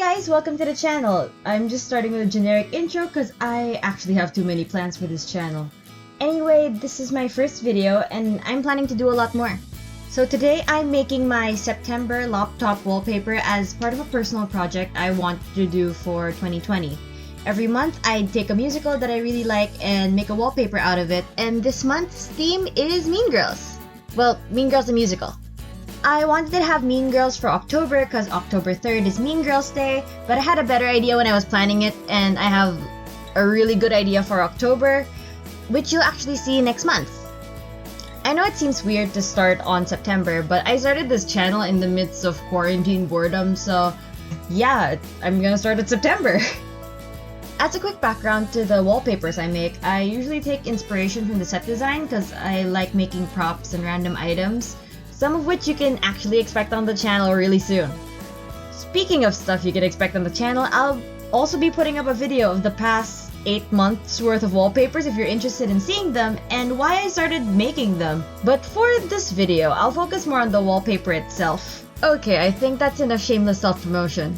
guys, welcome to the channel. I'm just starting with a generic intro because I actually have too many plans for this channel. Anyway, this is my first video and I'm planning to do a lot more. So today I'm making my September laptop wallpaper as part of a personal project I want to do for 2020. Every month I take a musical that I really like and make a wallpaper out of it, and this month's theme is Mean Girls. Well, Mean Girls the musical. I wanted to have Mean Girls for October because October 3rd is Mean Girls Day, but I had a better idea when I was planning it, and I have a really good idea for October, which you'll actually see next month. I know it seems weird to start on September, but I started this channel in the midst of quarantine boredom, so yeah, I'm gonna start at September. As a quick background to the wallpapers I make, I usually take inspiration from the set design because I like making props and random items, some of which you can actually expect on the channel really soon. Speaking of stuff you can expect on the channel, I'll also be putting up a video of the past 8 months worth of wallpapers if you're interested in seeing them and why I started making them. But for this video, I'll focus more on the wallpaper itself. Okay, I think that's enough shameless self-promotion.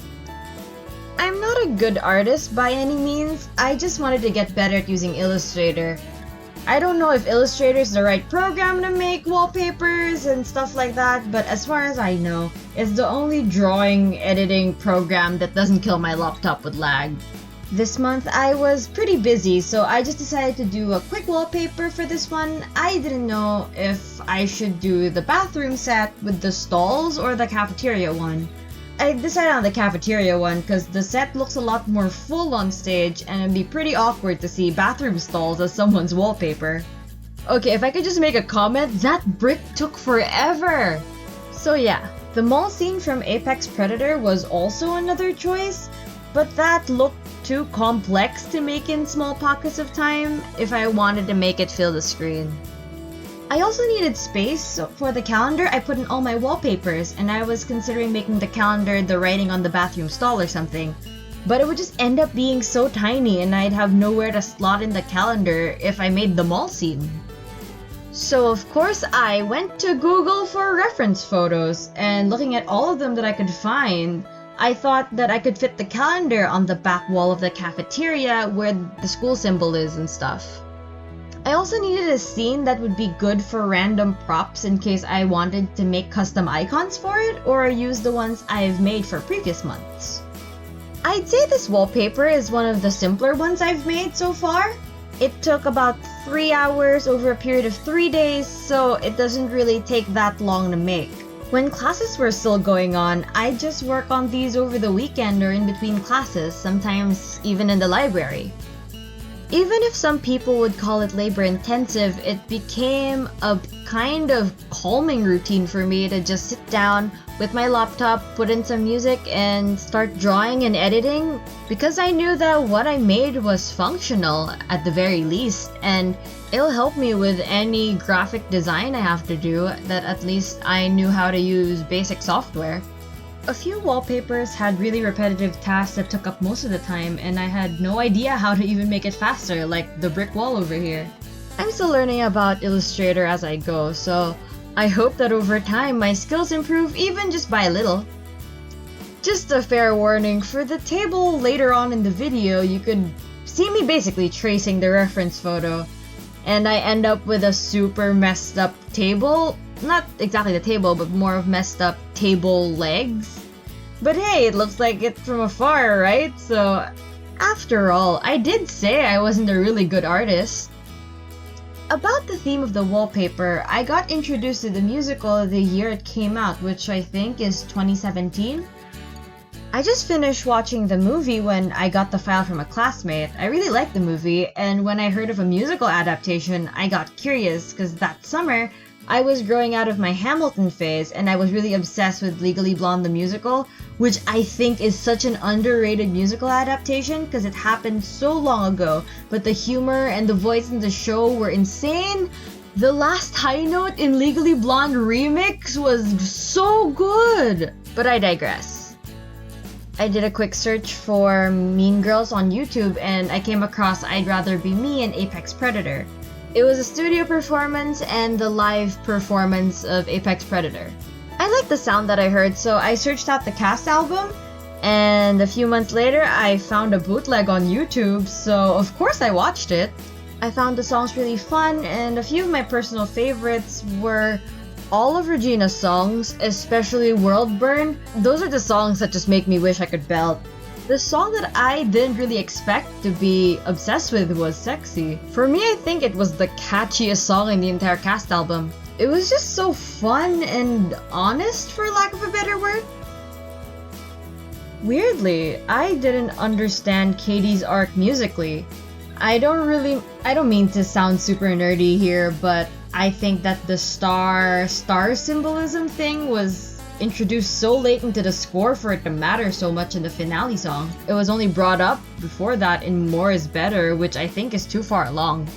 I'm not a good artist by any means, I just wanted to get better at using Illustrator. I don't know if Illustrator is the right program to make wallpapers and stuff like that, but as far as I know, it's the only drawing editing program that doesn't kill my laptop with lag. This month I was pretty busy, so I just decided to do a quick wallpaper for this one. I didn't know if I should do the bathroom set with the stalls or the cafeteria one. I decided on the cafeteria one because the set looks a lot more full on stage and it'd be pretty awkward to see bathroom stalls as someone's wallpaper. Okay, if I could just make a comment, that brick took forever! So yeah, the mall scene from Apex Predator was also another choice, but that looked too complex to make in small pockets of time if I wanted to make it fill the screen. I also needed space, so for the calendar I put in all my wallpapers, and I was considering making the calendar the writing on the bathroom stall or something. But it would just end up being so tiny and I'd have nowhere to slot in the calendar if I made the mall scene. So of course I went to Google for reference photos, and looking at all of them that I could find, I thought that I could fit the calendar on the back wall of the cafeteria where the school symbol is and stuff. I also needed a scene that would be good for random props in case I wanted to make custom icons for it or use the ones I've made for previous months. I'd say this wallpaper is one of the simpler ones I've made so far. It took about 3 hours over a period of 3 days, so it doesn't really take that long to make. When classes were still going on, I'd just work on these over the weekend or in between classes, sometimes even in the library. Even if some people would call it labor-intensive, it became a kind of calming routine for me to just sit down with my laptop, put in some music, and start drawing and editing, because I knew that what I made was functional at the very least, and it'll help me with any graphic design I have to do, that at least I knew how to use basic software. A few wallpapers had really repetitive tasks that took up most of the time, and I had no idea how to even make it faster, like the brick wall over here. I'm still learning about Illustrator as I go, so I hope that over time my skills improve even just by a little. Just a fair warning, for the table later on in the video, you could see me basically tracing the reference photo, and I end up with a super messed up table. Not exactly the table, but more of messed up table legs. But hey, it looks like it from afar, right? So, after all, I did say I wasn't a really good artist. About the theme of the wallpaper, I got introduced to the musical the year it came out, which I think is 2017. I just finished watching the movie when I got the file from a classmate. I really liked the movie, and when I heard of a musical adaptation, I got curious because that summer, I was growing out of my Hamilton phase and I was really obsessed with Legally Blonde the musical, which I think is such an underrated musical adaptation because it happened so long ago, but the humor and the voice in the show were insane. The last high note in Legally Blonde remix was so good! But I digress. I did a quick search for Mean Girls on YouTube and I came across I'd Rather Be Me and Apex Predator. It was a studio performance and the live performance of Apex Predator. I liked the sound that I heard, so I searched out the cast album, And a few months later, I found a bootleg on YouTube, so of course I watched it. I found the songs really fun, and a few of my personal favorites were all of Regina's songs, especially World Burn. Those are the songs that just make me wish I could belt. The song that I didn't really expect to be obsessed with was Sexy. For me, I think it was the catchiest song in the entire cast album. It was just so fun and honest, for lack of a better word. Weirdly, I didn't understand Katie's arc musically. I don't mean to sound super nerdy here, but I think that the star symbolism thing was introduced so late into the score for it to matter so much in the finale song. It was only brought up before that in More Is Better, which I think is too far along.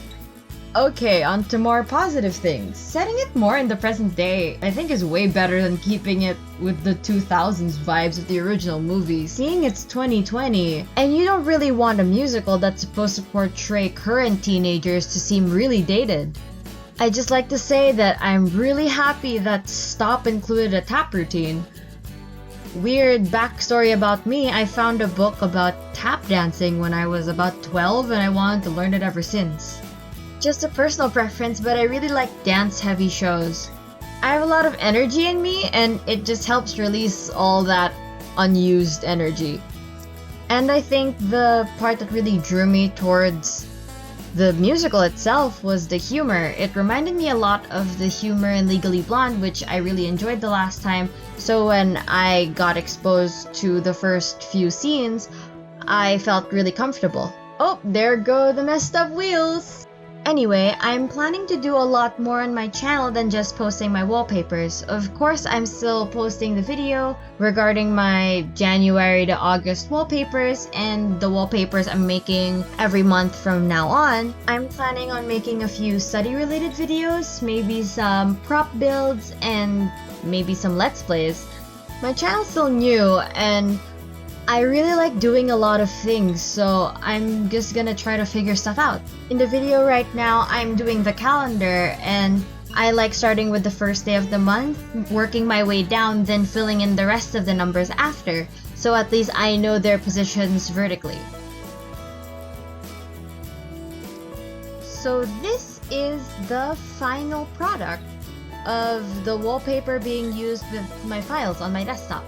Okay, on to more positive things. Setting it more in the present day, I think, is way better than keeping it with the 2000s vibes of the original movie. Seeing it's 2020, and you don't really want a musical that's supposed to portray current teenagers to seem really dated. I just like to say that I'm really happy that Stop included a tap routine. Weird backstory about me, I found a book about tap dancing when I was about 12 and I wanted to learn it ever since. Just a personal preference, but I really like dance-heavy shows. I have a lot of energy in me and it just helps release all that unused energy. And I think the part that really drew me towards the musical itself was the humor. It reminded me a lot of the humor in Legally Blonde, which I really enjoyed the last time. So when I got exposed to the first few scenes, I felt really comfortable. Oh, there go the messed up wheels! Anyway, I'm planning to do a lot more on my channel than just posting my wallpapers. Of course, I'm still posting the video regarding my January to August wallpapers and the wallpapers I'm making every month from now on. I'm planning on making a few study-related videos, maybe some prop builds, and maybe some Let's Plays. My channel's still new, and I really like doing a lot of things, so I'm just gonna try to figure stuff out. In the video right now, I'm doing the calendar, and I like starting with the first day of the month, working my way down, then filling in the rest of the numbers after, so at least I know their positions vertically. So this is the final product of the wallpaper being used with my files on my desktop.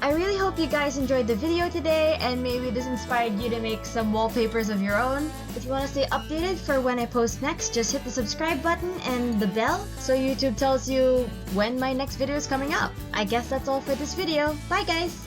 I really hope you guys enjoyed the video today and maybe this inspired you to make some wallpapers of your own. If you want to stay updated for when I post next, just hit the subscribe button and the bell so YouTube tells you when my next video is coming up. I guess that's all for this video. Bye guys!